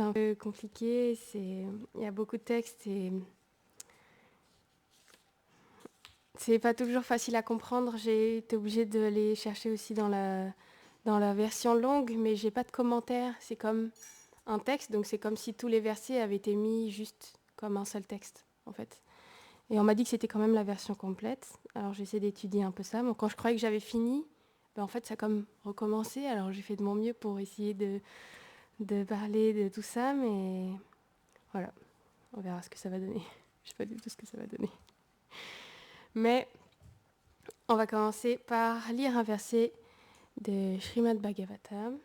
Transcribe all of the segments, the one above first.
un peu compliqué. Il y a beaucoup de textes et c'est pas toujours facile à comprendre. J'ai été obligée de les chercher aussi dans la version longue, mais j'ai pas de commentaires. C'est comme un texte, donc c'est comme si tous les versets avaient été mis juste comme un seul texte, en fait. Et on m'a dit que c'était quand même la version complète. Alors j'essaie d'étudier un peu ça. Donc, quand je croyais que j'avais fini, en fait ça a comme recommencé. Alors j'ai fait de mon mieux pour essayer de parler de tout ça, mais voilà, on verra ce que ça va donner. Je sais pas du tout ce que ça va donner. Mais on va commencer par lire un verset de Srimad Bhagavatam.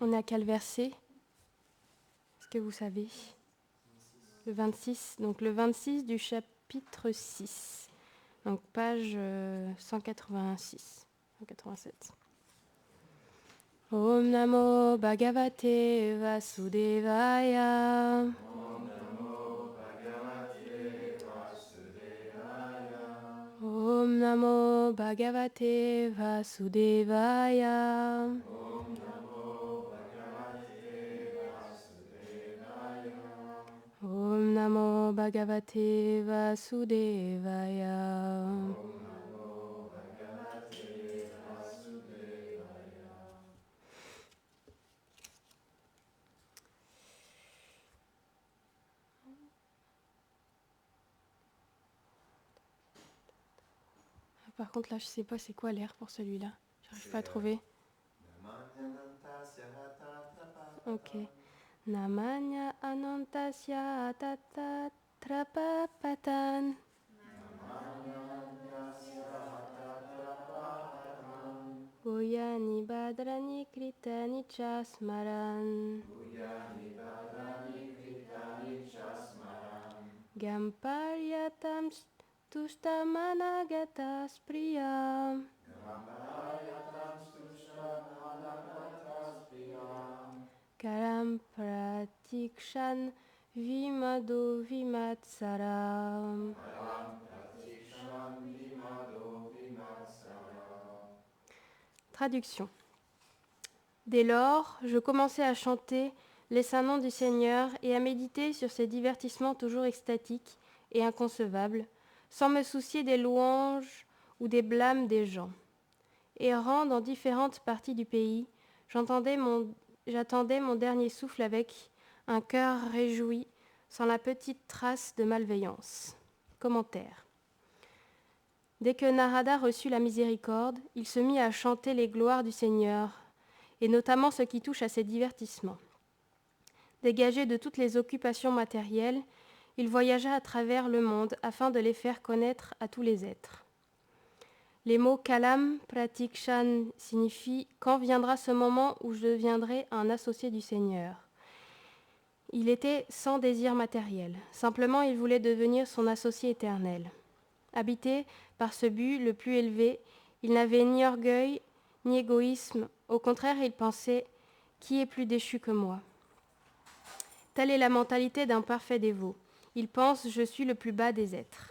On est à quel verset? Est-ce que vous savez? Le 26. Donc le 26 du chapitre 6. Donc page 186, 187. Om Namo Bhagavate Vasudevaya. Om Namo Bhagavate Vasudevaya. Om Namo Bhagavate Vasudevaya. Om Namo Bhagavate Vasudevaya. Om Namo Bhagavate Vasudevaya. Om Namo Bhagavate Vasudevaya. Par contre là je sais pas c'est quoi l'air pour celui-là. J'arrive pas à trouver. Ok. Namanya Anantasya Tata Trapapatan. Goyani Badrani Kritani Chasmaran. Gamparyatam Tustamanaгаtas Priyam. Karam Pratikshan Vimado Vimatsaram. Traduction. Dès lors, je commençai à chanter les saints noms du Seigneur et à méditer sur ces divertissements toujours extatiques et inconcevables, sans me soucier des louanges ou des blâmes des gens. Errant dans différentes parties du pays, j'attendais mon dernier souffle avec un cœur réjoui, sans la petite trace de malveillance. Commentaire. Dès que Narada reçut la miséricorde, il se mit à chanter les gloires du Seigneur, et notamment ce qui touche à ses divertissements. Dégagé de toutes les occupations matérielles, il voyagea à travers le monde afin de les faire connaître à tous les êtres. Les mots Kalam Pratikshan signifient « Quand viendra ce moment où je deviendrai un associé du Seigneur ?» Il était sans désir matériel. Simplement, il voulait devenir son associé éternel. Habité par ce but le plus élevé, il n'avait ni orgueil ni égoïsme. Au contraire, il pensait « Qui est plus déchu que moi ?» Telle est la mentalité d'un parfait dévot. Il pense « Je suis le plus bas des êtres ».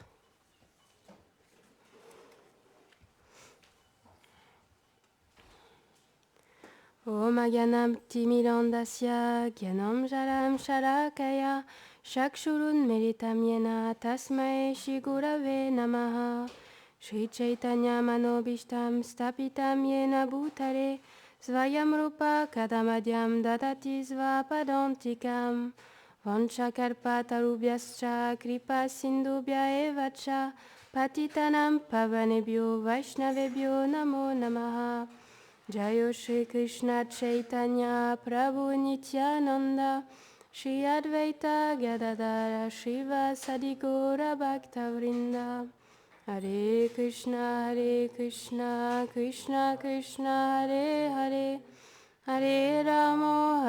Om Agyanam Timidandasya Gyanam Jalam Shalakaya Shakshurun Meritam Yena Tasmae Shri Gurave Namaha Shri Chaitanya Manobishtam Stapitam Yena Bhutare Svayam Rupa Kadamadyam Dadati Svapadantikam Vanchakarpatarubhyascha Kripa Sindhubhya Evacha Patitanam Pavanebhyo Vaishnavebhyo Namo Namaha Jayo Shri Krishna Chaitanya Prabhu Nityananda Shri Advaita Gadadara Shiva Sadigora Bhaktavrinda Hare Krishna Krishna Krishna Hare Hare Hare Ramo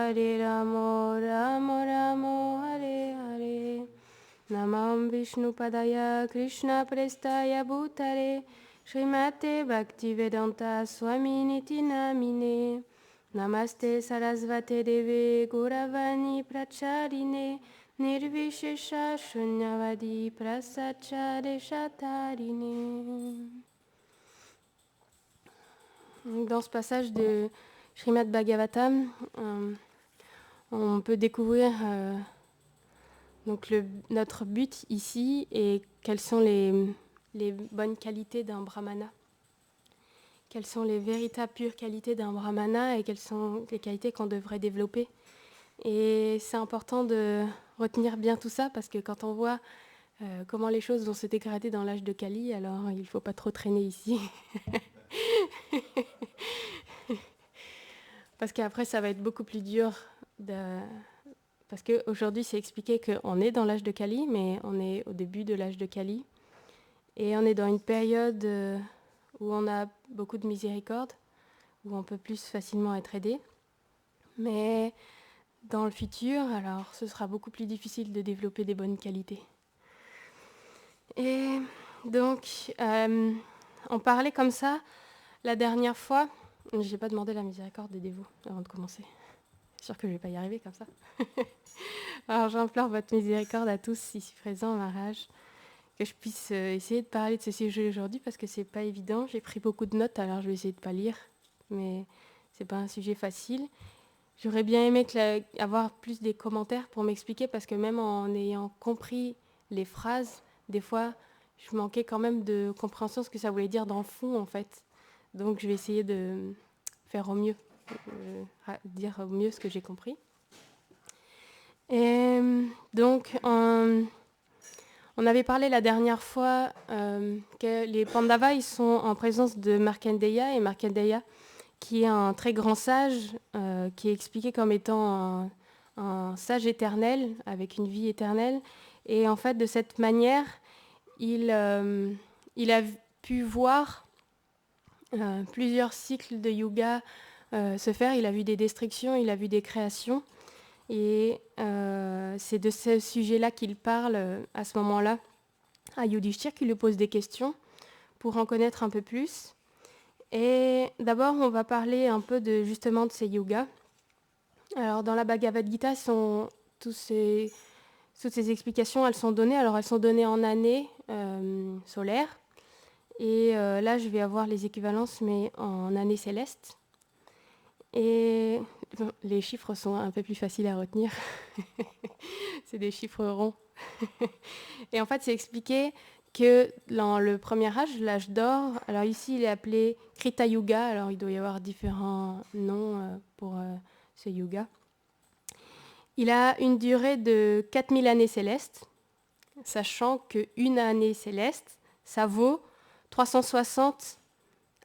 Ramo Ramo Hare Hare Namam Vishnu Padaya Krishna Prestaya Bhutare Srimate Bhaktivedanta Swami Niti Namine Namaste Sarasvate Deve Gauravani Pracharine Nirvishesha Shunyavadi Prasachare Chatarine. Dans ce passage de Srimad Bhagavatam, on peut découvrir donc notre but ici et quelles sont les bonnes qualités d'un brahmana. Quelles sont les véritables pures qualités d'un brahmana et quelles sont les qualités qu'on devrait développer. Et c'est important de retenir bien tout ça parce que quand on voit comment les choses vont se dégrader dans l'âge de Kali, alors il ne faut pas trop traîner ici. Parce qu'après, ça va être beaucoup plus dur. Parce qu'aujourd'hui, c'est expliqué qu'on est dans l'âge de Kali, mais on est au début de l'âge de Kali. Et on est dans une période où on a beaucoup de miséricorde, où on peut plus facilement être aidé. Mais dans le futur, alors, ce sera beaucoup plus difficile de développer des bonnes qualités. Et donc, on parlait comme ça la dernière fois. Je n'ai pas demandé la miséricorde, aidez-vous avant de commencer. C'est sûr que je ne vais pas y arriver comme ça. Alors, j'implore votre miséricorde à tous ici présents, Maharaj, que je puisse essayer de parler de ce sujet aujourd'hui parce que c'est pas évident. J'ai pris beaucoup de notes, alors je vais essayer de pas lire, mais c'est pas un sujet facile. J'aurais bien aimé avoir plus des commentaires pour m'expliquer parce que même en ayant compris les phrases, des fois, je manquais quand même de compréhension de ce que ça voulait dire dans le fond, en fait. Donc, je vais essayer de faire au mieux, dire au mieux ce que j'ai compris. Et donc, on avait parlé la dernière fois que les Pandavas ils sont en présence de Markandeya, et Markandeya, qui est un très grand sage, qui est expliqué comme étant un sage éternel, avec une vie éternelle. Et en fait, de cette manière, il a pu voir plusieurs cycles de yoga se faire. Il a vu des destructions, il a vu des créations. Et c'est de ce sujet-là qu'il parle à ce moment-là à Yudhishthir, qui lui pose des questions pour en connaître un peu plus. Et d'abord, on va parler un peu justement de ces yogas. Alors, dans la Bhagavad Gita, toutes ces explications, elles sont données. Alors, elles sont données en années solaires. Et là, je vais avoir les équivalences, mais en années célestes. Et les chiffres sont un peu plus faciles à retenir. C'est des chiffres ronds. Et en fait, c'est expliqué que dans le premier âge, l'âge d'or, alors ici il est appelé Krita Yuga, alors il doit y avoir différents noms pour ce yuga. Il a une durée de 4000 années célestes, sachant qu'une année céleste, ça vaut 360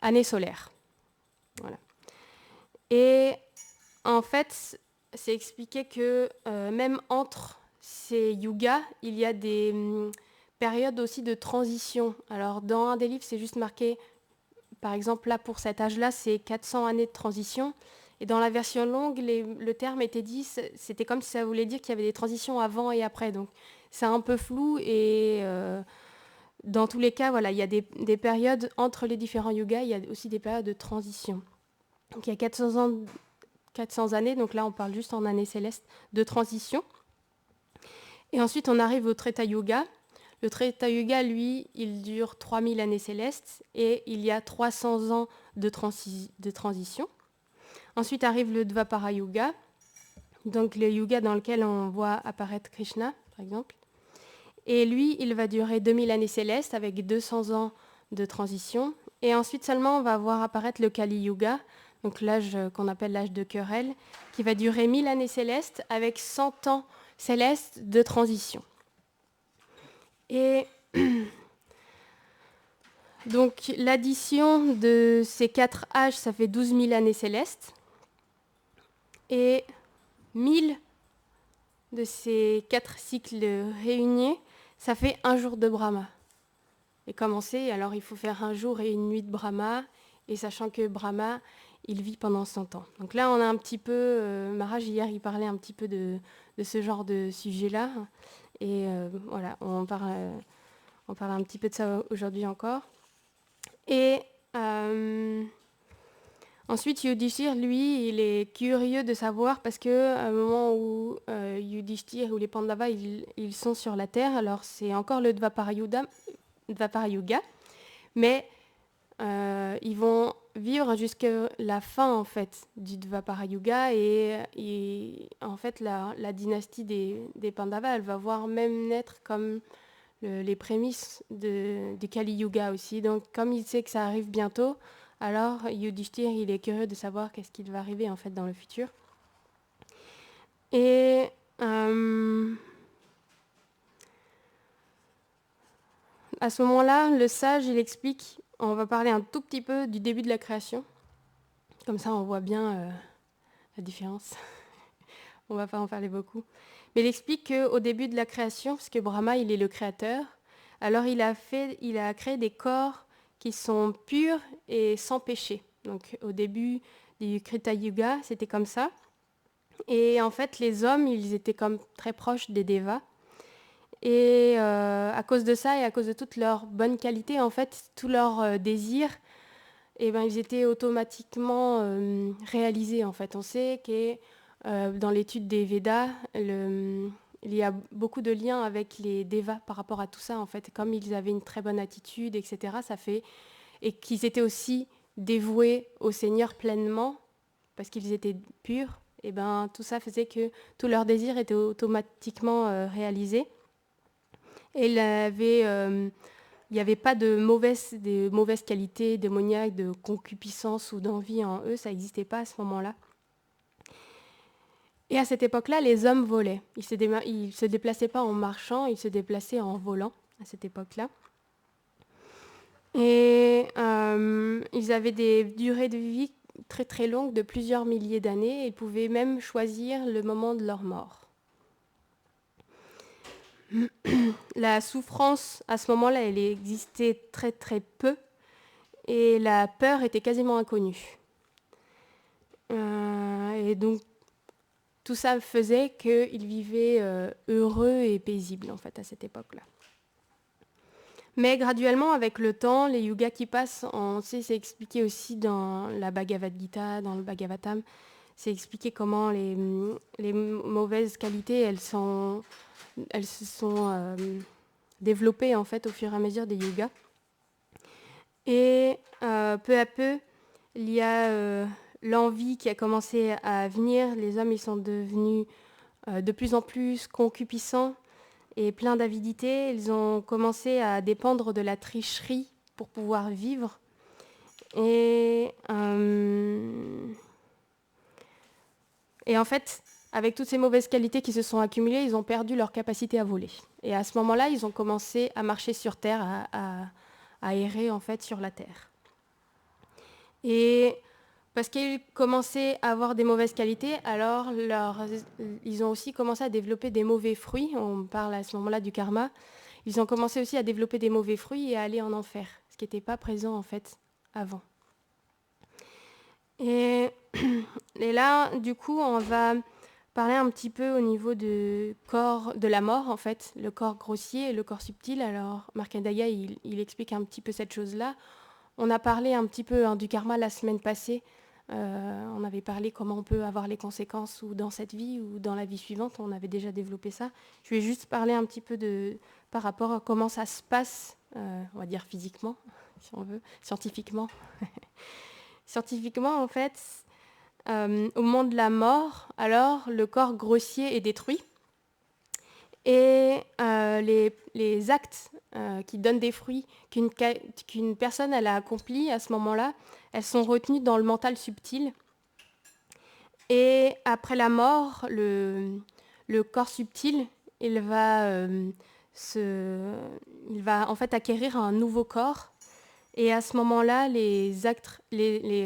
années solaires. Voilà. Et en fait, c'est expliqué que même entre ces yugas, il y a des périodes aussi de transition. Alors, dans un des livres, c'est juste marqué, par exemple, là, pour cet âge-là, c'est 400 années de transition. Et dans la version longue, le terme était dit, c'était comme si ça voulait dire qu'il y avait des transitions avant et après. Donc, c'est un peu flou et dans tous les cas, voilà, il y a des périodes entre les différents yugas, il y a aussi des périodes de transition. Donc, il y a 400 années, donc là, on parle juste en années célestes, de transition. Et ensuite, on arrive au Treta Yuga. Le Treta Yuga, lui, il dure 3000 années célestes et il y a 300 ans de transition. Ensuite arrive le Dvapara Yuga, donc le yuga dans lequel on voit apparaître Krishna, par exemple. Et lui, il va durer 2000 années célestes avec 200 ans de transition. Et ensuite seulement, on va voir apparaître le Kali Yuga, donc l'âge qu'on appelle l'âge de querelle, qui va durer 1000 années célestes avec 100 ans célestes de transition. Et donc l'addition de ces 4 âges, ça fait 12 000 années célestes. Et 1000 de ces 4 cycles réunis, ça fait un jour de Brahma. Et commencer, alors il faut faire un jour et une nuit de Brahma, et sachant que Brahma, il vit pendant 100 ans. Donc là, on a un petit peu, Maharaj hier, il parlait un petit peu de ce genre de sujet-là. Et voilà, on parle un petit peu de ça aujourd'hui encore. Et ensuite, Yudhishthir, lui, il est curieux de savoir parce qu'à un moment où Yudhishthir ou les Pandavas, ils sont sur la terre, alors c'est encore le Dvapara Yuga, mais ils vont vivre jusqu'à la fin en fait du Dvapara Yuga et en fait la dynastie des Pandavas, elle va voir même naître comme les prémices du Kali Yuga aussi. Donc comme il sait que ça arrive bientôt, alors Yudhishthir il est curieux de savoir qu'est-ce qui va arriver en fait dans le futur. Et à ce moment-là, le sage il explique, on va parler un tout petit peu du début de la création. Comme ça, on voit bien la différence. On ne va pas en parler beaucoup. Mais il explique qu'au début de la création, parce que Brahma, il est le créateur, alors il a créé des corps qui sont purs et sans péché. Donc au début du Krita Yuga, c'était comme ça. Et en fait, les hommes, ils étaient comme très proches des Devas. Et à cause de ça et à cause de toutes leurs bonnes qualités, en fait, tous leurs désirs, eh ben, ils étaient automatiquement réalisés. En fait, on sait que dans l'étude des Védas, il y a beaucoup de liens avec les Devas par rapport à tout ça. En fait, comme ils avaient une très bonne attitude, etc., ça fait et qu'ils étaient aussi dévoués au Seigneur pleinement parce qu'ils étaient purs. Et ben, tout ça faisait que tous leurs désirs étaient automatiquement réalisés. Et il n'y avait pas de mauvaises qualités démoniaques, de concupiscence ou d'envie en eux, ça n'existait pas à ce moment-là. Et à cette époque-là, les hommes volaient. Ils ne se déplaçaient pas en marchant, ils se déplaçaient en volant à cette époque-là. Et ils avaient des durées de vie très très longues, de plusieurs milliers d'années, et ils pouvaient même choisir le moment de leur mort. La souffrance, à ce moment-là, elle existait très très peu, et la peur était quasiment inconnue. Et donc, tout ça faisait qu'ils vivaient heureux et paisibles, en fait, à cette époque-là. Mais graduellement, avec le temps, les yugas qui passent, on sait, c'est expliqué aussi dans la Bhagavad Gita, dans le Bhagavatam, c'est expliqué comment les mauvaises qualités, elles se sont développées, en fait, au fur et à mesure des yugas. Et peu à peu, il y a l'envie qui a commencé à venir. Les hommes, ils sont devenus de plus en plus concupiscents et pleins d'avidité. Ils ont commencé à dépendre de la tricherie pour pouvoir vivre. Et en fait, avec toutes ces mauvaises qualités qui se sont accumulées, ils ont perdu leur capacité à voler. Et à ce moment-là, ils ont commencé à marcher sur Terre, à errer en fait sur la Terre. Et parce qu'ils commençaient à avoir des mauvaises qualités, alors ils ont aussi commencé à développer des mauvais fruits. On parle à ce moment-là du karma. Ils ont commencé aussi à développer des mauvais fruits et à aller en enfer, ce qui n'était pas présent en fait avant. Et là, du coup, on va parler un petit peu au niveau du corps de la mort, en fait, le corps grossier et le corps subtil. Alors, Markandeya, il explique un petit peu cette chose-là. On a parlé un petit peu du karma la semaine passée. On avait parlé comment on peut avoir les conséquences ou dans cette vie ou dans la vie suivante. On avait déjà développé ça. Je vais juste parler un petit peu par rapport à comment ça se passe, on va dire physiquement, si on veut, scientifiquement. Scientifiquement, en fait, au moment de la mort, alors le corps grossier est détruit et les actes qui donnent des fruits qu'une personne elle a accomplis à ce moment-là, elles sont retenues dans le mental subtil. Et après la mort, le corps subtil, il va en fait acquérir un nouveau corps. Et à ce moment-là, les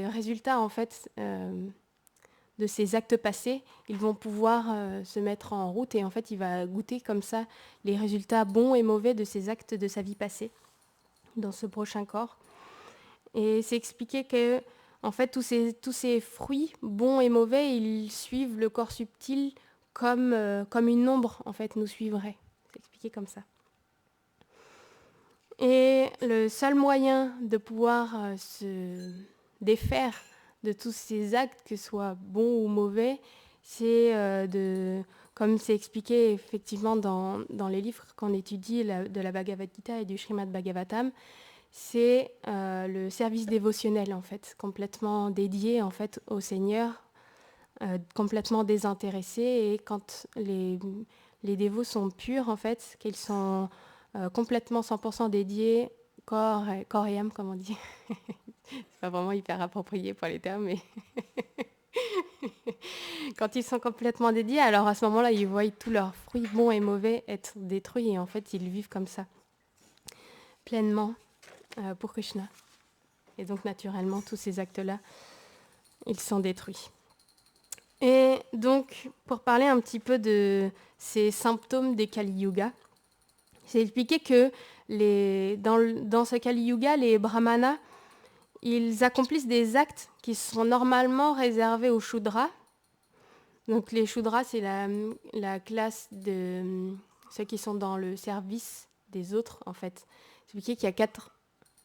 résultats en fait de ces actes passés, ils vont pouvoir se mettre en route et en fait, il va goûter comme ça les résultats bons et mauvais de ces actes de sa vie passée dans ce prochain corps. Et c'est expliqué que en fait, tous ces fruits bons et mauvais, ils suivent le corps subtil comme une ombre en fait nous suivrait. C'est expliqué comme ça. Et le seul moyen de pouvoir se défaire de tous ces actes, que ce soit bons ou mauvais, c'est comme c'est expliqué effectivement dans les livres qu'on étudie de la Bhagavad Gita et du Srimad Bhagavatam, c'est le service dévotionnel, en fait, complètement dédié, en fait, au Seigneur, complètement désintéressé. Et quand les dévots sont purs, en fait, qu'ils sont complètement 100% dédiés, corps et âme, comme on dit. C'est pas vraiment hyper approprié pour les termes, mais quand ils sont complètement dédiés, alors à ce moment-là, ils voient tous leurs fruits bons et mauvais être détruits, et en fait, ils vivent comme ça, pleinement, pour Krishna. Et donc, naturellement, tous ces actes-là, ils sont détruits. Et donc, pour parler un petit peu de ces symptômes des Kali Yuga, c'est expliqué que dans ce Kali Yuga, les brahmanas, ils accomplissent des actes qui sont normalement réservés aux Shudras. Donc les Shudras, c'est la classe de ceux qui sont dans le service des autres, en fait. C'est expliqué qu'il y a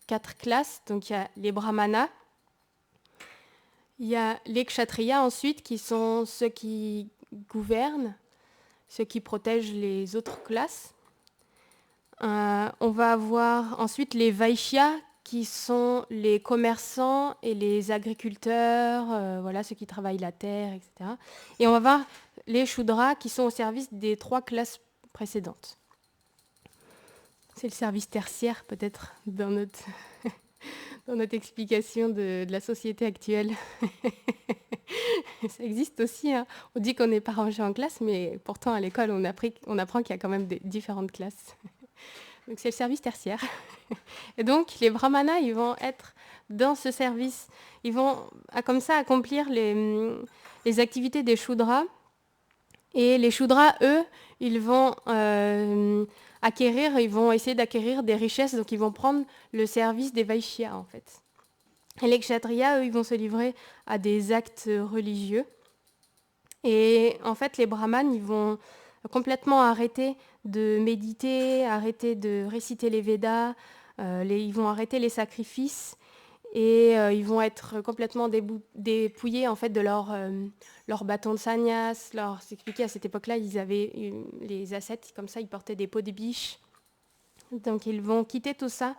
quatre classes. Donc il y a les brahmanas, il y a les kshatriyas ensuite, qui sont ceux qui gouvernent, ceux qui protègent les autres classes. On va avoir ensuite les vaishyas, qui sont les commerçants et les agriculteurs, voilà, ceux qui travaillent la terre, etc. Et on va voir les shudras, qui sont au service des 3 classes précédentes. C'est le service tertiaire, peut-être, dans notre explication de la société actuelle. Ça existe aussi, hein. On dit qu'on n'est pas rangé en classe, mais pourtant à l'école, on apprend qu'il y a quand même des différentes classes. Donc c'est le service tertiaire. Et donc les brahmanas, ils vont être dans ce service. Ils vont comme ça accomplir les activités des shudras. Et les shudras, eux, ils vont essayer d'acquérir des richesses. Donc ils vont prendre le service des vaishyas, en fait. Et les kshatriyas, eux, ils vont se livrer à des actes religieux. Et en fait, les brahmanes, ils vont complètement arrêter de méditer, arrêter de réciter les Védas, ils vont arrêter les sacrifices et ils vont être complètement dépouillés en fait de leur bâton de sannyas. C'est expliqué à cette époque-là, ils avaient les ascètes comme ça, ils portaient des peaux de biche. Donc ils vont quitter tout ça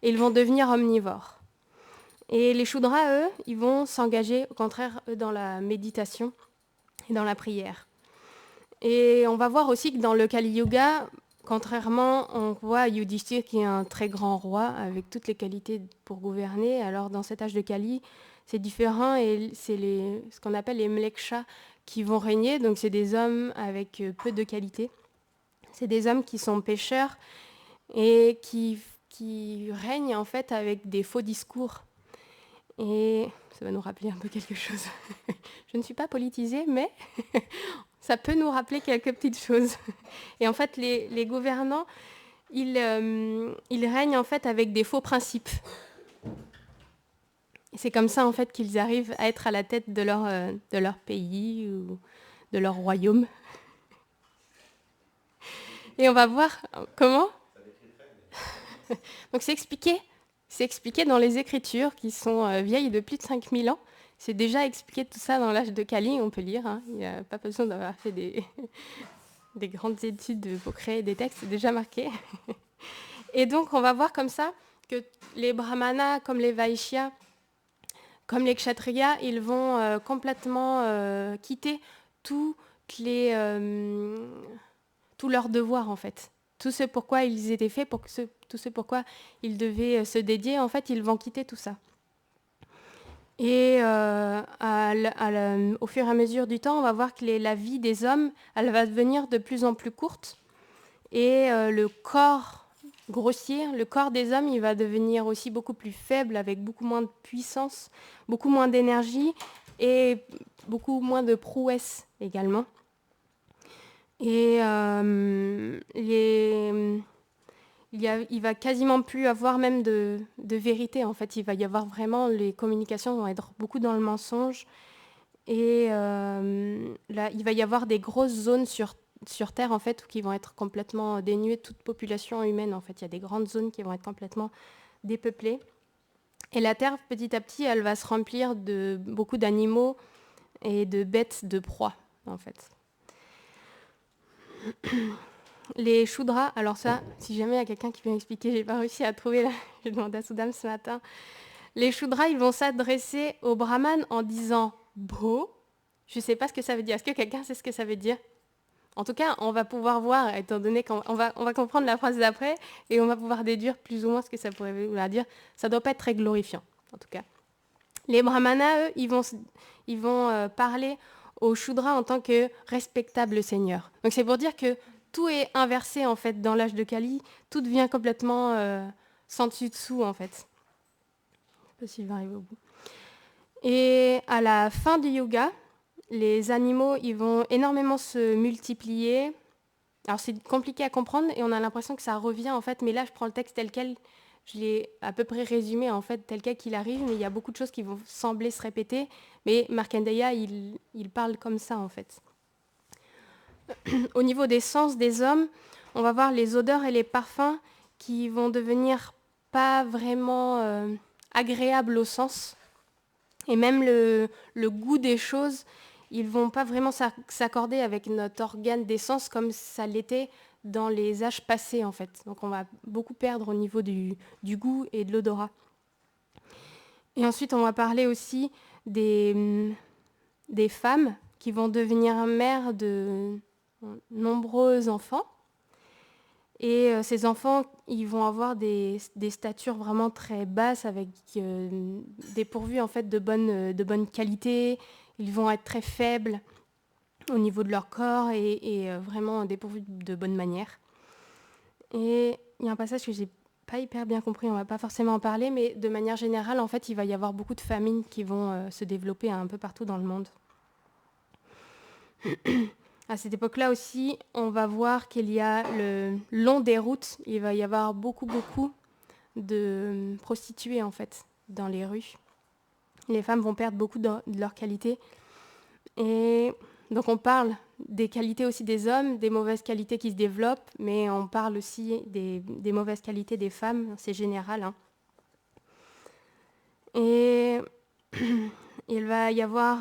et ils vont devenir omnivores. Et les shudras, eux, ils vont s'engager au contraire dans la méditation et dans la prière. Et on va voir aussi que dans le Kali Yuga, contrairement, on voit Yudhishthir qui est un très grand roi avec toutes les qualités pour gouverner. Alors dans cet âge de Kali, c'est différent et c'est ce qu'on appelle les mlekshas qui vont régner. Donc c'est des hommes avec peu de qualités. C'est des hommes qui sont pécheurs et qui règnent en fait avec des faux discours. Et ça va nous rappeler un peu quelque chose. Je ne suis pas politisée, mais ça peut nous rappeler quelques petites choses. Et en fait, les gouvernants, ils règnent en fait avec des faux principes. Et c'est comme ça en fait qu'ils arrivent à être à la tête de leur pays ou de leur royaume. Et on va voir comment. Donc c'est expliqué dans les Écritures qui sont vieilles de plus de 5000 ans. C'est déjà expliqué tout ça dans l'âge de Kali, on peut lire. Hein. Il n'y a pas besoin d'avoir fait des grandes études pour créer des textes, c'est déjà marqué. Et donc, on va voir comme ça que les brahmanas, comme les vaishyas, comme les kshatriyas, ils vont complètement quitter tous leurs devoirs, en fait. Tout ce pourquoi ils étaient faits, tout ce pourquoi ils devaient se dédier, en fait, ils vont quitter tout ça. Et au fur et à mesure du temps, on va voir que la vie des hommes, elle va devenir de plus en plus courte. Et le corps grossier, le corps des hommes, il va devenir aussi beaucoup plus faible, avec beaucoup moins de puissance, beaucoup moins d'énergie et beaucoup moins de prouesse également. Et il va quasiment plus avoir même de vérité, en fait. Il va y avoir vraiment, les communications vont être beaucoup dans le mensonge. Et là, il va y avoir des grosses zones sur Terre, en fait, qui vont être complètement dénuées de toute population humaine, en fait. Il y a des grandes zones qui vont être complètement dépeuplées. Et la Terre, petit à petit, elle va se remplir de beaucoup d'animaux et de bêtes de proie, en fait. les Shudras, alors ça, si jamais il y a quelqu'un qui peut m'expliquer, j'ai pas réussi à trouver, là, j'ai demandé à Soudam ce matin. Les Shudras, ils vont s'adresser aux Brahmanes en disant Bho. Je sais pas ce que ça veut dire. Est-ce que quelqu'un sait ce que ça veut dire? En tout cas, on va pouvoir voir, étant donné qu'on va comprendre la phrase d'après, et on va pouvoir déduire plus ou moins ce que ça pourrait vouloir dire. Ça doit pas être très glorifiant, en tout cas. Les Brahmanas, eux, ils vont parler aux Shudras en tant que respectables seigneurs. Donc c'est pour dire que tout est inversé en fait dans l'âge de Kali, tout devient complètement sans dessus-dessous en fait. Je sais pas s'il va arriver au bout. Et à la fin du yoga, les animaux ils vont énormément se multiplier. Alors c'est compliqué à comprendre et on a l'impression que ça revient en fait, mais là je prends le texte tel quel, je l'ai à peu près résumé en fait tel quel qu'il arrive, mais il y a beaucoup de choses qui vont sembler se répéter, mais Markandeya il parle comme ça en fait. Au niveau des sens des hommes, on va voir les odeurs et les parfums qui vont devenir pas vraiment agréables au sens, et même le goût des choses, ils vont pas vraiment s'accorder avec notre organe des sens comme ça l'était dans les âges passés en fait. Donc on va beaucoup perdre au niveau du goût et de l'odorat. Et ensuite on va parler aussi des femmes qui vont devenir mères de nombreux enfants. Et ces enfants, ils vont avoir des statures vraiment très basses, avec dépourvus en fait de bonne qualité. Ils vont être très faibles au niveau de leur corps et vraiment dépourvus de bonne manière. Et il y a un passage que j'ai pas hyper bien compris, on va pas forcément en parler, mais de manière générale, en fait, il va y avoir beaucoup de famines qui vont se développer un peu partout dans le monde. À cette époque-là aussi, on va voir qu'il y a le long des routes, il va y avoir beaucoup de prostituées en fait dans les rues. Les femmes vont perdre beaucoup de leur qualité. Et donc on parle des qualités aussi des hommes, des mauvaises qualités qui se développent, mais on parle aussi des mauvaises qualités des femmes, c'est général. Hein. Et il va y avoir...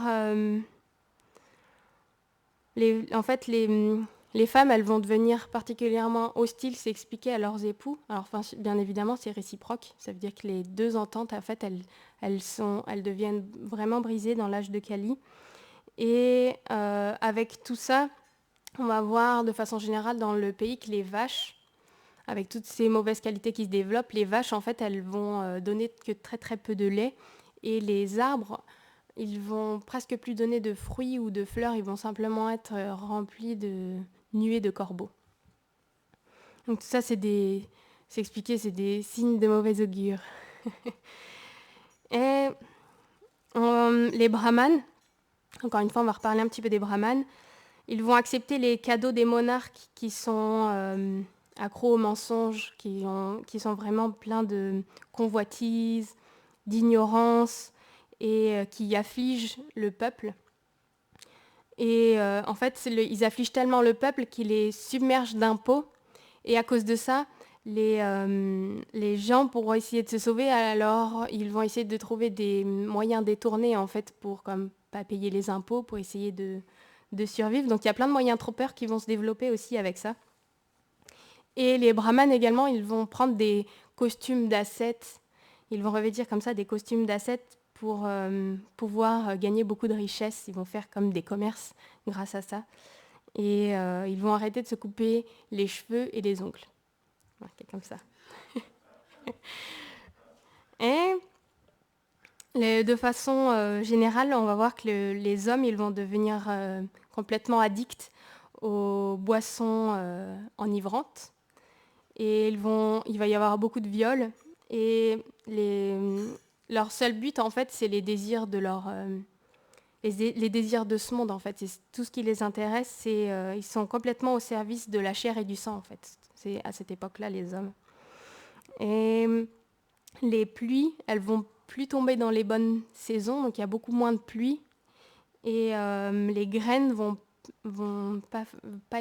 en fait, les femmes, elles vont devenir particulièrement hostiles, c'est expliqué à leurs époux. Alors, bien évidemment, c'est réciproque. Ça veut dire que les deux ententes, en fait, elles deviennent vraiment brisées dans l'âge de Kali. Et avec tout ça, on va voir de façon générale dans le pays que les vaches, avec toutes ces mauvaises qualités qui se développent, les vaches, en fait, elles vont donner que très très peu de lait. Et les arbres, ils vont presque plus donner de fruits ou de fleurs, ils vont simplement être remplis de nuées de corbeaux. Donc tout ça, c'est expliqué, c'est des signes de mauvais augure. Et les brahmanes, encore une fois, on va reparler un petit peu des brahmanes, ils vont accepter les cadeaux des monarques qui sont accros aux mensonges, qui sont vraiment pleins de convoitises, d'ignorance, et qui affligent le peuple. Et en fait, ils affligent tellement le peuple qu'ils les submergent d'impôts. Et à cause de ça, les gens pourront essayer de se sauver, alors ils vont essayer de trouver des moyens détournés en fait pour comme pas payer les impôts, pour essayer de survivre. Donc il y a plein de moyens trompeurs qui vont se développer aussi avec ça. Et les brahmanes également, ils vont prendre des costumes d'ascètes. Ils vont revêtir comme ça des costumes d'ascètes pour pouvoir gagner beaucoup de richesses. Ils vont faire comme des commerces grâce à ça. Et ils vont arrêter de se couper les cheveux et les ongles. Voilà, comme ça. Et de façon générale, on va voir que les hommes, ils vont devenir complètement addicts aux boissons enivrantes. Et il va y avoir beaucoup de viols. Et leur seul but, en fait, c'est les désirs de les désirs de ce monde, en fait. C'est tout ce qui les intéresse, ils sont complètement au service de la chair et du sang, en fait. C'est à cette époque-là, les hommes. Et les pluies, elles vont plus tomber dans les bonnes saisons, donc il y a beaucoup moins de pluie. Et les graines vont pas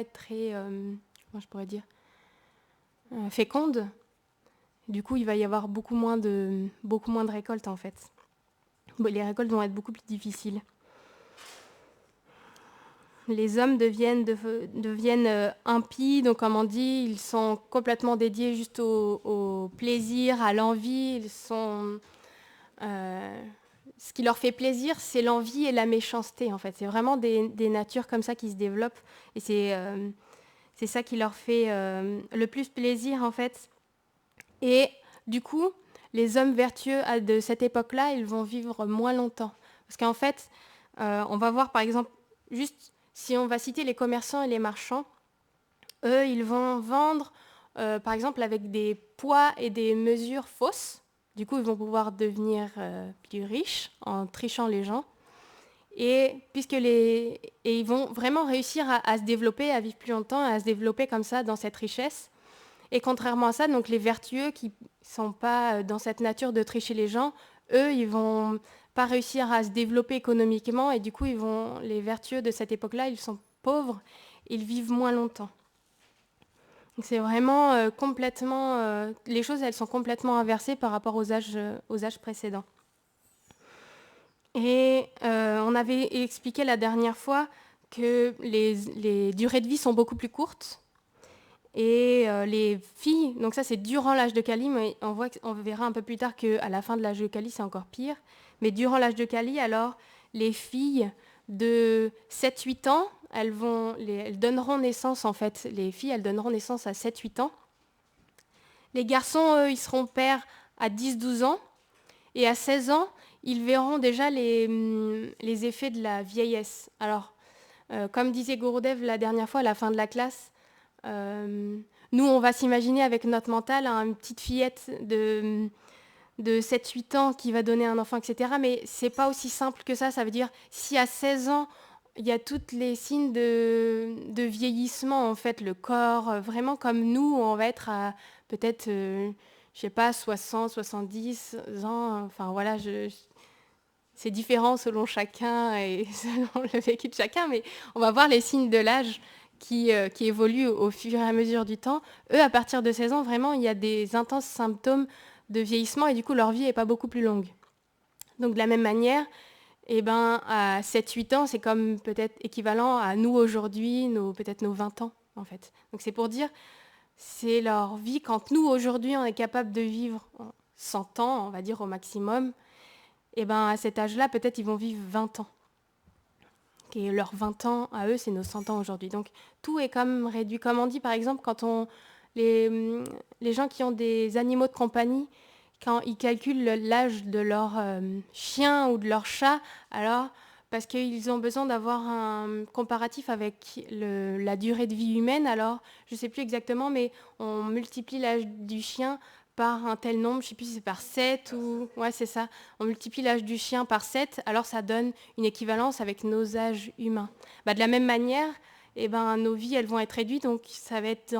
être très, comment je pourrais dire, fécondes. Du coup, il va y avoir beaucoup moins de récoltes, en fait. Les récoltes vont être beaucoup plus difficiles. les hommes deviennent impies, donc comme on dit, ils sont complètement dédiés juste au plaisir, à l'envie. Ce qui leur fait plaisir, c'est l'envie et la méchanceté, en fait. C'est vraiment des natures comme ça qui se développent, et c'est ça qui leur fait le plus plaisir, en fait. Et du coup, les hommes vertueux de cette époque-là, ils vont vivre moins longtemps. Parce qu'en fait, on va voir par exemple, juste si on va citer les commerçants et les marchands, eux, ils vont vendre, par exemple, avec des poids et des mesures fausses. Du coup, ils vont pouvoir devenir plus riches en trichant les gens. Et ils vont vraiment réussir à se développer, à vivre plus longtemps, à se développer comme ça dans cette richesse. Et contrairement à ça, donc les vertueux qui ne sont pas dans cette nature de tricher les gens, eux, ils vont pas réussir à se développer économiquement, et du coup, les vertueux de cette époque-là, ils sont pauvres, ils vivent moins longtemps. Donc c'est vraiment complètement... les choses, elles sont complètement inversées par rapport aux âges précédents. Et on avait expliqué la dernière fois que les durées de vie sont beaucoup plus courtes. Et les filles, donc ça c'est durant l'âge de Kali, mais on verra un peu plus tard qu'à la fin de l'âge de Kali c'est encore pire. Mais durant l'âge de Kali, alors les filles de 7-8 ans, elles donneront naissance en fait. Les filles, elles donneront naissance à 7-8 ans. Les garçons, eux, ils seront pères à 10-12 ans. Et à 16 ans, ils verront déjà les effets de la vieillesse. Alors, comme disait Gurudev la dernière fois à la fin de la classe, nous, on va s'imaginer avec notre mental une petite fillette de 7-8 ans qui va donner un enfant, etc. Mais c'est pas aussi simple que ça. Ça veut dire, si à 16 ans, il y a tous les signes de vieillissement, en fait, le corps, vraiment comme nous, on va être à peut-être, je sais pas, 60, 70 ans. Enfin, voilà, c'est différent selon chacun et selon le vécu de chacun, mais on va voir les signes de l'âge qui évoluent au fur et à mesure du temps. Eux, à partir de 16 ans, vraiment, il y a des intenses symptômes de vieillissement et du coup, leur vie n'est pas beaucoup plus longue. Donc, de la même manière, eh ben, à 7-8 ans, c'est comme peut-être équivalent à nous aujourd'hui, peut-être nos 20 ans, en fait. Donc, c'est pour dire, c'est leur vie. Quand nous, aujourd'hui, on est capable de vivre 100 ans, on va dire au maximum, eh ben, à cet âge-là, peut-être ils vont vivre 20 ans. Et leurs 20 ans, à eux, c'est nos 100 ans aujourd'hui. Donc, tout est comme réduit. Comme on dit, par exemple, les gens qui ont des animaux de compagnie, quand ils calculent l'âge de leur chien ou de leur chat, alors, parce qu'ils ont besoin d'avoir un comparatif avec la durée de vie humaine, alors, je ne sais plus exactement, mais on multiplie l'âge du chien par un tel nombre, je ne sais plus si c'est par 7 ou... Ouais, c'est ça. On multiplie l'âge du chien par 7, alors ça donne une équivalence avec nos âges humains. De la même manière, eh ben, nos vies, elles vont être réduites, donc ça va être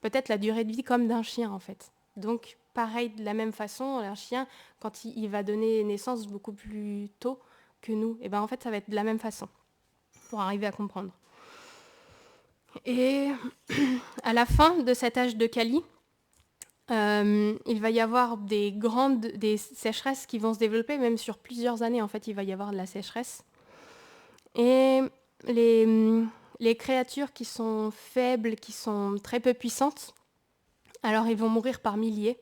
peut-être la durée de vie comme d'un chien, en fait. Donc, pareil, de la même façon, un chien, quand il va donner naissance beaucoup plus tôt que nous, eh ben, en fait, ça va être de la même façon, pour arriver à comprendre. Et à la fin de cet âge de Kali, il va y avoir des sécheresses qui vont se développer, même sur plusieurs années, en fait, il va y avoir de la sécheresse. Et les créatures qui sont faibles, qui sont très peu puissantes, alors ils vont mourir par milliers.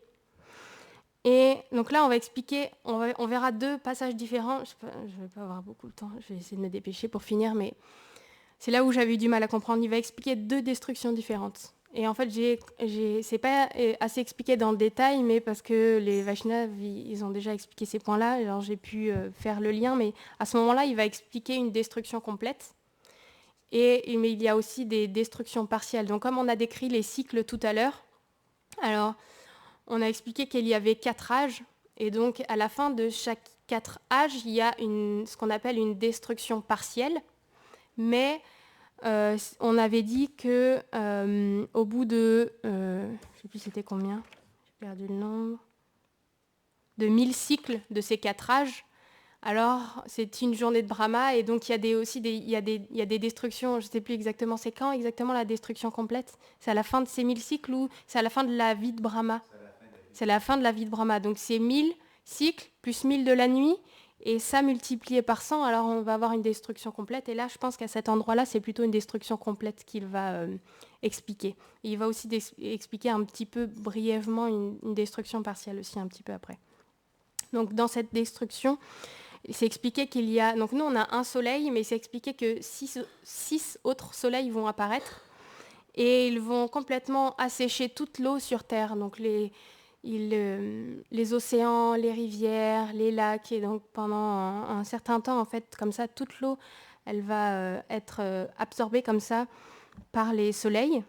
Et donc là, on va expliquer, on verra deux passages différents. Je ne vais pas avoir beaucoup de temps, je vais essayer de me dépêcher pour finir, mais c'est là où j'avais eu du mal à comprendre. Il va expliquer deux destructions différentes. Et en fait, c'est pas assez expliqué dans le détail, mais parce que les Vaishnavas, ils ont déjà expliqué ces points-là, alors j'ai pu faire le lien, mais à ce moment-là, il va expliquer une destruction complète. Mais il y a aussi des destructions partielles. Donc comme on a décrit les cycles tout à l'heure, alors on a expliqué qu'il y avait 4 âges, et donc à la fin de chaque 4 âges, il y a ce qu'on appelle une destruction partielle, mais on avait dit que au bout de, je ne sais plus c'était combien, j'ai perdu le nombre, de 1000 cycles de ces 4 âges, alors c'est une journée de Brahma, et donc il y a des destructions, je ne sais plus exactement, c'est quand exactement la destruction complète? C'est à la fin de ces 1000 cycles ou c'est à la fin de la vie de Brahma? C'est la fin de la vie de Brahma, donc c'est 1000 cycles plus 1000 de la nuit, Et ça multiplié par 100, alors on va avoir une destruction complète. Et là, je pense qu'à cet endroit-là, c'est plutôt une destruction complète qu'il va expliquer. Et il va aussi expliquer un petit peu brièvement une destruction partielle aussi un petit peu après. Donc dans cette destruction, c'est expliqué qu'il y a... Donc nous, on a un soleil, mais c'est expliqué que 6 autres soleils vont apparaître et ils vont complètement assécher toute l'eau sur Terre. Donc les océans, les rivières, les lacs. Et donc pendant un certain temps, en fait, comme ça, toute l'eau, elle va être absorbée comme ça par les soleils.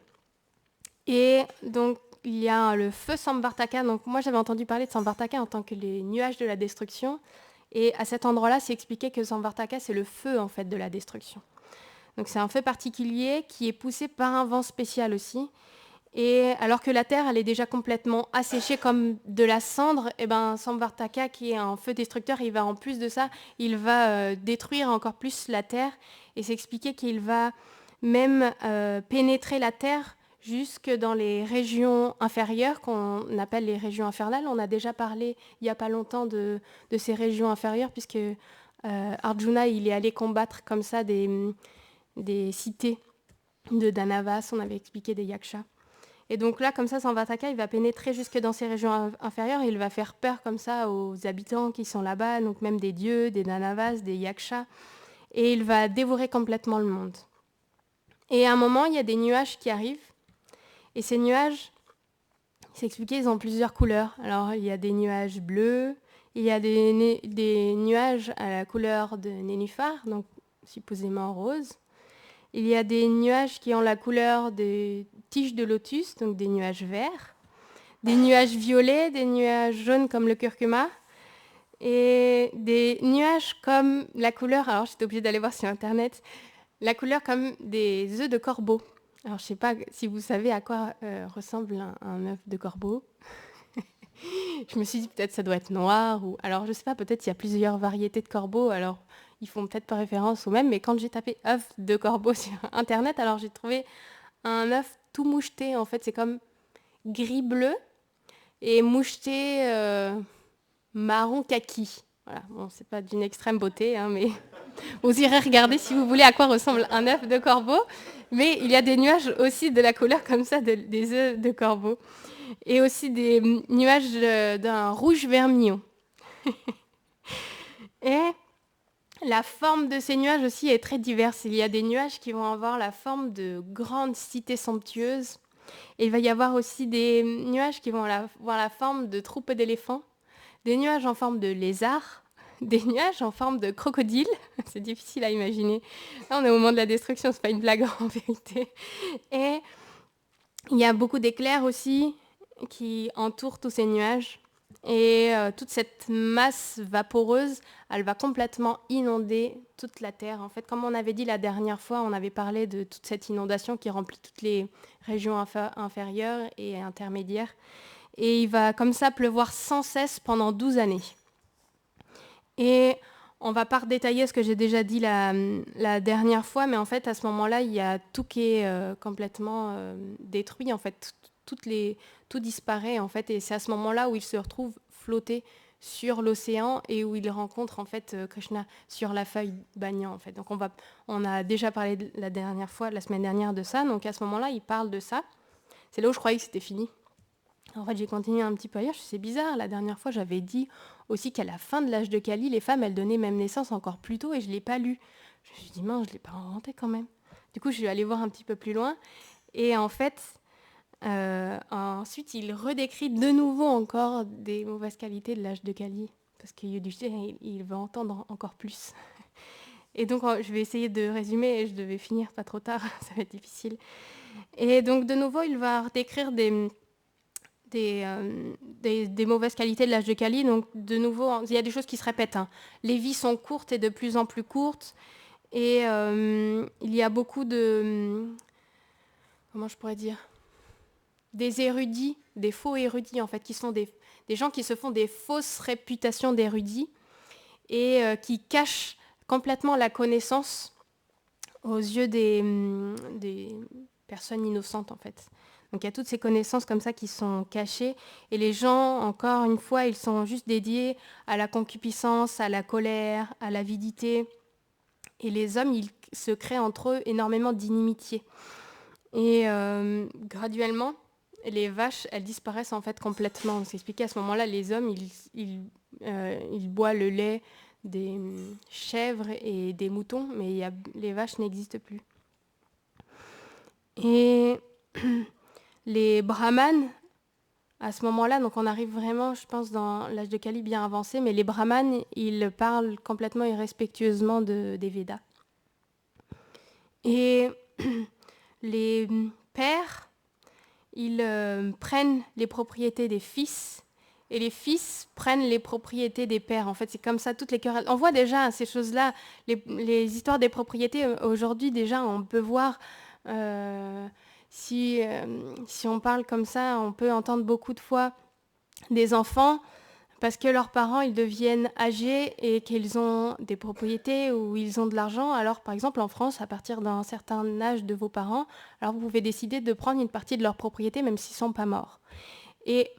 Et donc il y a le feu Samvartaka. Donc moi, j'avais entendu parler de Samvartaka en tant que les nuages de la destruction. Et à cet endroit-là, c'est expliqué que Samvartaka, c'est le feu en fait de la destruction. Donc c'est un feu particulier qui est poussé par un vent spécial aussi. Et alors que la terre, elle est déjà complètement asséchée comme de la cendre, et ben Samvartaka, qui est un feu destructeur, il va en plus de ça, il va détruire encore plus la terre. Et c'est expliqué qu'il va même pénétrer la terre jusque dans les régions inférieures, qu'on appelle les régions infernales. On a déjà parlé il n'y a pas longtemps de ces régions inférieures, puisque Arjuna, il est allé combattre comme ça des cités de Danavas, on avait expliqué des yakshas. Et donc là, comme ça, Samvartaka, il va pénétrer jusque dans ces régions inférieures et il va faire peur comme ça aux habitants qui sont là-bas, donc même des dieux, des Danavas, des yakshas, et il va dévorer complètement le monde. Et à un moment, il y a des nuages qui arrivent, et ces nuages, c'est expliqué, ils ont plusieurs couleurs. Alors, il y a des nuages bleus, il y a des nuages à la couleur de nénuphar, donc supposément rose. Il y a des nuages qui ont la couleur des tiges de lotus, donc des nuages verts, des nuages violets, des nuages jaunes comme le curcuma, et des nuages comme la couleur, alors j'étais obligée d'aller voir sur Internet, la couleur comme des œufs de corbeau. Alors je ne sais pas si vous savez à quoi ressemble un œuf de corbeau. Je me suis dit peut-être ça doit être noir, ou alors je ne sais pas, peut-être il y a plusieurs variétés de corbeaux, alors ils font peut-être pas référence au même, mais quand j'ai tapé œuf de corbeau sur Internet, alors j'ai trouvé un œuf tout moucheté, en fait c'est comme gris-bleu et moucheté marron kaki. Voilà, bon, c'est pas d'une extrême beauté, hein, mais vous irez regarder si vous voulez à quoi ressemble un œuf de corbeau. Mais il y a des nuages aussi de la couleur comme ça des œufs de corbeau. Et aussi des nuages d'un rouge vermillon. Et la forme de ces nuages aussi est très diverse. Il y a des nuages qui vont avoir la forme de grandes cités somptueuses. Et il va y avoir aussi des nuages qui vont avoir la forme de troupes d'éléphants, des nuages en forme de lézards, des nuages en forme de crocodile. C'est difficile à imaginer. Là, on est au moment de la destruction, c'est pas une blague en vérité. Et il y a beaucoup d'éclairs aussi qui entourent tous ces nuages. Et toute cette masse vaporeuse, elle va complètement inonder toute la Terre. En fait, comme on avait dit la dernière fois, on avait parlé de toute cette inondation qui remplit toutes les régions inférieures et intermédiaires. Et il va comme ça pleuvoir sans cesse pendant 12 années. Et on va pas redétailler ce que j'ai déjà dit la dernière fois, mais en fait, à ce moment-là, il y a tout qui est complètement détruit. En fait, tout disparaît, en fait, et c'est à ce moment-là où il se retrouve flotté sur l'océan et où il rencontre en fait Krishna sur la feuille banyan, en fait. Donc on a déjà parlé la dernière fois, la semaine dernière, de ça. Donc à ce moment-là, il parle de ça. C'est là où je croyais que c'était fini. En fait, j'ai continué un petit peu ailleurs. C'est bizarre. La dernière fois, j'avais dit aussi qu'à la fin de l'âge de Kali, les femmes, elles donnaient même naissance encore plus tôt et je ne l'ai pas lu. Je me suis dit, mince, je ne l'ai pas inventé quand même. Du coup, je suis allée voir un petit peu plus loin. Et en fait, ensuite, il redécrit de nouveau encore des mauvaises qualités de l'âge de Kali. Parce que Yudhishthira, il veut entendre encore plus. Et donc, je vais essayer de résumer et je devais finir pas trop tard. Ça va être difficile. Et donc, de nouveau, il va décrire des mauvaises qualités de l'âge de Kali. Donc, de nouveau, il y a des choses qui se répètent. Hein. Les vies sont courtes et de plus en plus courtes. Et il y a beaucoup de... comment je pourrais dire ? Des érudits, des faux érudits, en fait, qui sont des gens qui se font des fausses réputations d'érudits et qui cachent complètement la connaissance aux yeux des personnes innocentes, en fait. Donc il y a toutes ces connaissances comme ça qui sont cachées. Et les gens, encore une fois, ils sont juste dédiés à la concupiscence, à la colère, à l'avidité. Et les hommes, ils se créent entre eux énormément d'inimitié. Et graduellement, les vaches, elles disparaissent en fait complètement. On s'expliquait à ce moment-là, les hommes, ils boivent le lait des chèvres et des moutons, mais les vaches n'existent plus. Et les brahmanes, à ce moment-là, donc on arrive vraiment, je pense, dans l'âge de Kali bien avancé, mais les brahmanes, ils parlent complètement irrespectueusement des Védas. Et les pères, ils prennent les propriétés des fils et les fils prennent les propriétés des pères. En fait, c'est comme ça, toutes les querelles. On voit déjà ces choses-là, les histoires des propriétés. Aujourd'hui, déjà, on peut voir, si on parle comme ça, on peut entendre beaucoup de fois des enfants parce que leurs parents, ils deviennent âgés et qu'ils ont des propriétés ou ils ont de l'argent. Alors, par exemple, en France, à partir d'un certain âge de vos parents, alors vous pouvez décider de prendre une partie de leur propriété, même s'ils ne sont pas morts. Et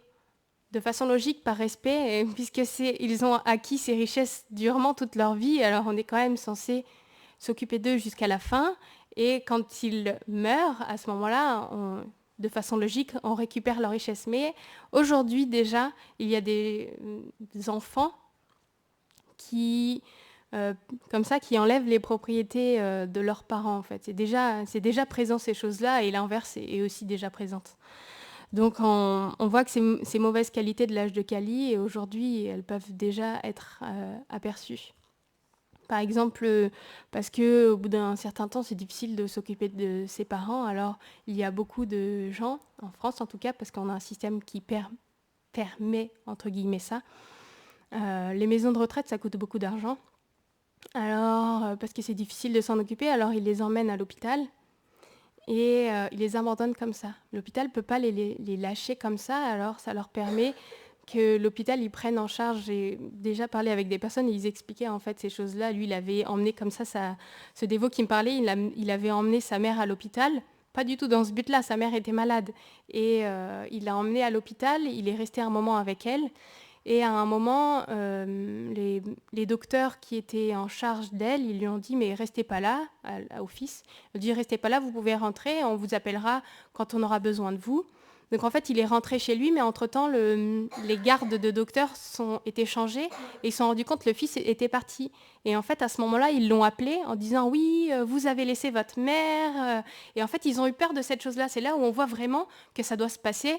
de façon logique, par respect, puisque ils ont acquis ces richesses durement toute leur vie, alors on est quand même censé s'occuper d'eux jusqu'à la fin. Et quand ils meurent, à ce moment-là, de façon logique, on récupère leur richesse. Mais aujourd'hui déjà, il y a des enfants qui, comme ça, qui enlèvent les propriétés de leurs parents. En fait, c'est déjà présent ces choses-là, et l'inverse est aussi déjà présente. Donc on voit que ces mauvaises qualités de l'âge de Kali, et aujourd'hui, elles peuvent déjà être aperçues. Par exemple, parce qu'au bout d'un certain temps, c'est difficile de s'occuper de ses parents. Alors, il y a beaucoup de gens, en France en tout cas, parce qu'on a un système qui permet, entre guillemets, ça. Les maisons de retraite, ça coûte beaucoup d'argent. Alors, parce que c'est difficile de s'en occuper, alors ils les emmènent à l'hôpital et ils les abandonnent comme ça. L'hôpital ne peut pas les lâcher comme ça, alors ça leur permet que l'hôpital, ils prennent en charge. J'ai déjà parlé avec des personnes, ils expliquaient en fait ces choses-là. Lui, il avait emmené comme ça, ce dévot qui me parlait, il avait emmené sa mère à l'hôpital, pas du tout dans ce but-là, sa mère était malade. Et il l'a emmenée à l'hôpital, il est resté un moment avec elle. Et à un moment, les docteurs qui étaient en charge d'elle, ils lui ont dit « mais restez pas là », au fils. Ils lui ont dit « restez pas là, vous pouvez rentrer, on vous appellera quand on aura besoin de vous ». Donc en fait, il est rentré chez lui, mais entre-temps, les gardes de docteurs étaient changés et ils se sont rendus compte que le fils était parti. Et en fait, à ce moment-là, ils l'ont appelé en disant « oui, vous avez laissé votre mère ». Et en fait, ils ont eu peur de cette chose-là. C'est là où on voit vraiment que ça doit se passer,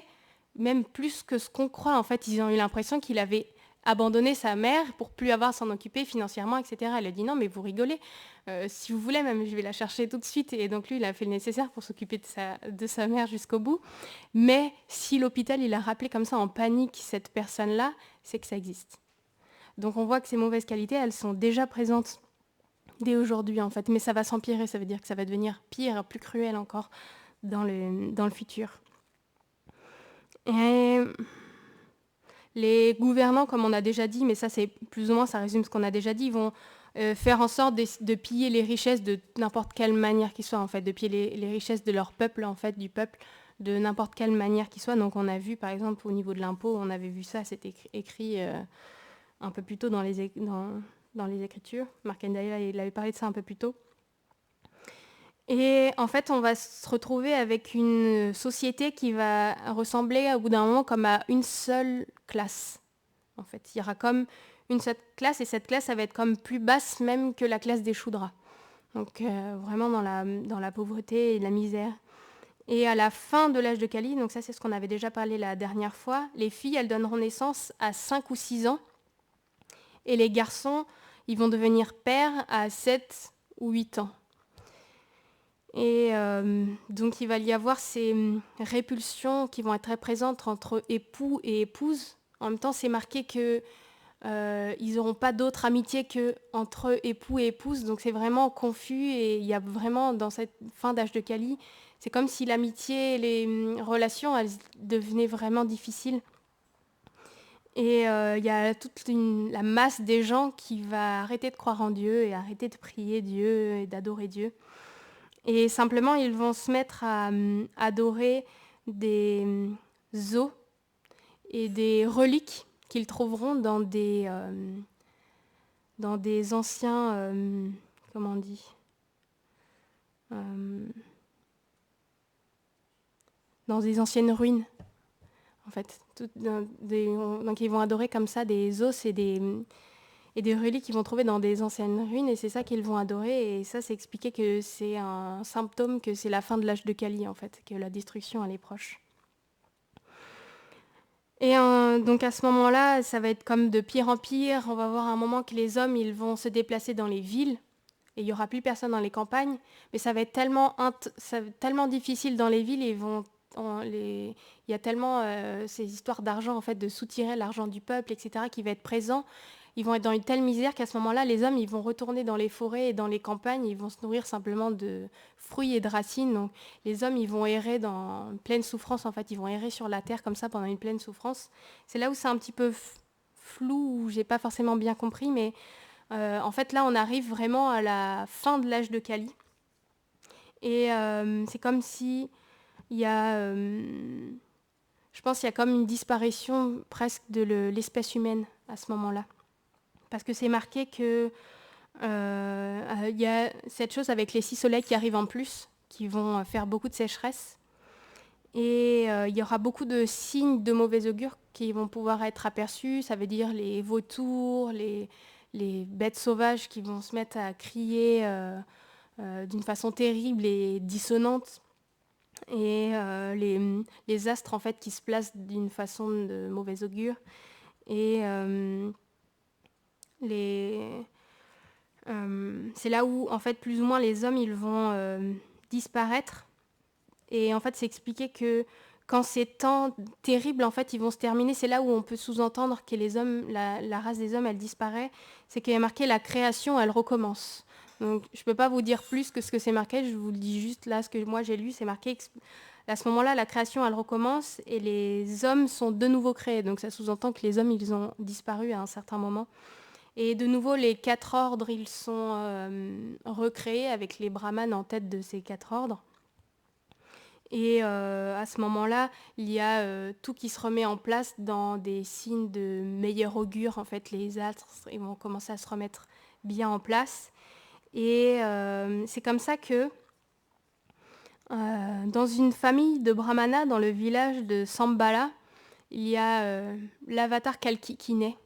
même plus que ce qu'on croit. En fait, ils ont eu l'impression qu'il avait abandonné sa mère pour plus avoir à s'en occuper financièrement, etc. Elle a dit « non, mais vous rigolez. Si vous voulez, même, je vais la chercher tout de suite ». Et donc lui, il a fait le nécessaire pour s'occuper de sa mère jusqu'au bout. Mais si l'hôpital, il a rappelé comme ça en panique cette personne-là, c'est que ça existe. Donc on voit que ces mauvaises qualités, elles sont déjà présentes dès aujourd'hui, en fait. Mais ça va s'empirer, ça veut dire que ça va devenir pire, plus cruel encore dans le futur. Et les gouvernants, comme on a déjà dit, mais ça c'est plus ou moins, ça résume ce qu'on a déjà dit, ils vont faire en sorte de piller les richesses de n'importe quelle manière qu'il soit, en fait, de piller les richesses de leur peuple, en fait, du peuple, de n'importe quelle manière qu'il soit. Donc on a vu, par exemple, au niveau de l'impôt, on avait vu ça, c'était écrit un peu plus tôt dans les Écritures. Marc Endaïla, il avait parlé de ça un peu plus tôt. Et en fait, on va se retrouver avec une société qui va ressembler au bout d'un moment comme à une seule classe. En fait, il y aura comme une seule classe, et cette classe, ça va être comme plus basse même que la classe des Shudras. Donc vraiment dans la pauvreté et la misère. Et à la fin de l'âge de Kali, donc ça c'est ce qu'on avait déjà parlé la dernière fois, les filles, elles donneront naissance à 5 ou 6 ans, et les garçons, ils vont devenir pères à 7 ou 8 ans. Et donc il va y avoir ces répulsions qui vont être très présentes entre époux et épouses. En même temps, c'est marqué que ils n'auront pas d'autre amitié qu'entre époux et épouses. Donc c'est vraiment confus, et il y a vraiment dans cette fin d'âge de Kali, c'est comme si l'amitié et les relations, elles devenaient vraiment difficiles. Et il y a toute la masse des gens qui va arrêter de croire en Dieu et arrêter de prier Dieu et d'adorer Dieu. Et simplement, ils vont se mettre à adorer des os et des reliques qu'ils trouveront dans des anciens, comment on dit, dans des anciennes ruines, en fait. Donc ils vont adorer comme ça des os et des reliques qu'ils vont trouver dans des anciennes ruines, et c'est ça qu'ils vont adorer, et ça c'est expliqué que c'est un symptôme que c'est la fin de l'âge de Kali, en fait, que la destruction elle est proche. Et donc à ce moment-là, ça va être comme de pire en pire. On va voir un moment que les hommes ils vont se déplacer dans les villes, et il n'y aura plus personne dans les campagnes, mais ça va être tellement difficile dans les villes, il y a tellement ces histoires d'argent, en fait, de soutirer l'argent du peuple, etc., qui va être présent. Ils vont être dans une telle misère qu'à ce moment-là, les hommes, ils vont retourner dans les forêts et dans les campagnes, ils vont se nourrir simplement de fruits et de racines. Donc, les hommes, ils vont errer dans pleine souffrance, en fait. Ils vont errer sur la terre comme ça pendant une pleine souffrance. C'est là où c'est un petit peu flou, où j'ai pas forcément bien compris, mais en fait, là, on arrive vraiment à la fin de l'âge de Kali. Et c'est comme si il y a... je pense qu'il y a comme une disparition presque de l'espèce humaine à ce moment-là. Parce que c'est marqué que y a cette chose avec les 6 soleils qui arrivent en plus, qui vont faire beaucoup de sécheresse. Et il y aura beaucoup de signes de mauvais augure qui vont pouvoir être aperçus. Ça veut dire les vautours, les bêtes sauvages qui vont se mettre à crier d'une façon terrible et dissonante. Et les astres, en fait, qui se placent d'une façon de mauvais augure. Et c'est là où, en fait, plus ou moins, les hommes, ils vont disparaître. Et en fait, c'est expliqué que quand ces temps terribles, en fait, ils vont se terminer, c'est là où on peut sous-entendre que les hommes, la race des hommes, elle disparaît. C'est qu'il y a marqué la création, elle recommence. Donc, je ne peux pas vous dire plus que ce que c'est marqué, je vous le dis juste là, ce que moi j'ai lu, c'est marqué à ce moment-là, la création, elle recommence et les hommes sont de nouveau créés. Donc, ça sous-entend que les hommes, ils ont disparu à un certain moment. Et de nouveau, les 4 ordres, ils sont recréés avec les brahmanes en tête de ces 4 ordres. Et à ce moment-là, il y a tout qui se remet en place dans des signes de meilleur augure. En fait, les astres ils vont commencer à se remettre bien en place. Et c'est comme ça que dans une famille de brahmanas, dans le village de Sambala, il y a l'avatar Kalki qui naît.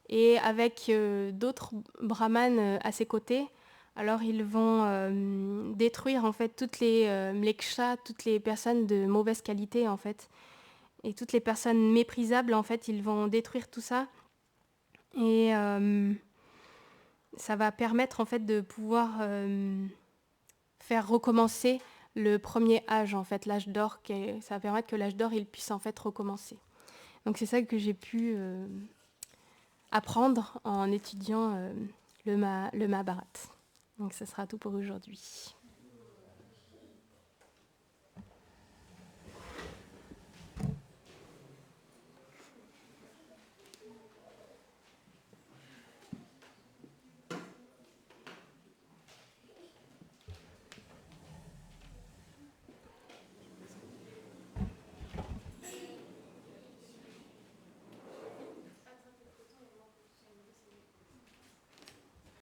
Et avec d'autres brahmanes à ses côtés, alors ils vont détruire en fait toutes les mlekshas, toutes les personnes de mauvaise qualité en fait, et toutes les personnes méprisables en fait, ils vont détruire tout ça. Et ça va permettre en fait de pouvoir faire recommencer le premier âge en fait, l'âge d'or. Ça va permettre que l'âge d'or il puisse en fait recommencer. Donc c'est ça que j'ai pu apprendre en étudiant le Mahabharata. Donc ce sera tout pour aujourd'hui.